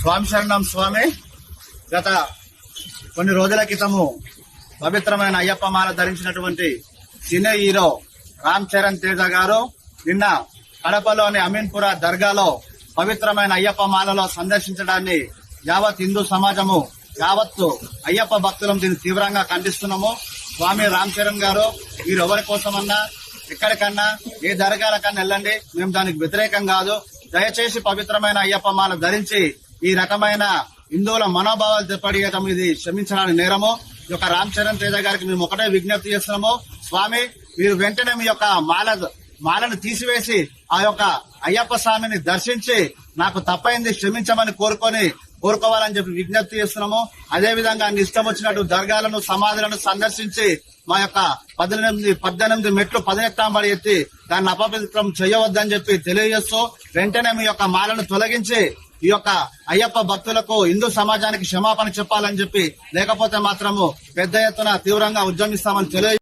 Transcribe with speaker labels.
Speaker 1: స్వామి శరణం స్వామి. గత కొన్ని రోజుల క్రితము పవిత్రమైన అయ్యప్ప మాల ధరించినటువంటి సినీ హీరో రామ్ చరణ్ తేజ గారు నిన్న కడపలోని అమీన్పుర దర్గాలో పవిత్రమైన అయ్యప్ప మాలలో సందర్శించడాన్ని యావత్ హిందూ సమాజము యావత్తు అయ్యప్ప భక్తులం దీన్ని తీవ్రంగా ఖండిస్తున్నాము. స్వామి రామ్ చరణ్ గారు మీరు ఎవరి కోసమన్నా ఎక్కడికన్నా ఏ దర్గాలకన్నా వెళ్ళండి, మేము దానికి వ్యతిరేకం కాదు. దయచేసి పవిత్రమైన అయ్యప్ప మాల ధరించి ఈ రకమైన హిందువుల మనోభావాలు దెబ్బతీయటం ఇది క్షమించడానికి నేరము. ఈ యొక్క రామ్ చరణ్ తేజ గారికి మేము ఒకటే విజ్ఞప్తి చేస్తున్నాము. స్వామి, మీరు వెంటనే మీ యొక్క మాలను తీసివేసి ఆ యొక్క అయ్యప్ప స్వామిని దర్శించి నాకు తప్పైంది క్షమించమని కోరుకోవాలని చెప్పి విజ్ఞప్తి చేస్తున్నాము. అదేవిధంగా ఇష్టం వచ్చినట్టు దర్గాలను సమాధులను సందర్శించి మా యొక్క 18 మెట్లు 18వ పడి ఎత్తి దాన్ని అపవిత్రం చేయవద్దని చెప్పి తెలియజేస్తూ వెంటనే మీ యొక్క మాలను తొలగించి ఈ యొక్క అయ్యప్ప భక్తులకు హిందూ సమాజానికి క్షమాపణ చెప్పాలని చెప్పి, లేకపోతే మాత్రము పెద్ద ఎత్తున తీవ్రంగా ఉద్యమిస్తామని తెలియ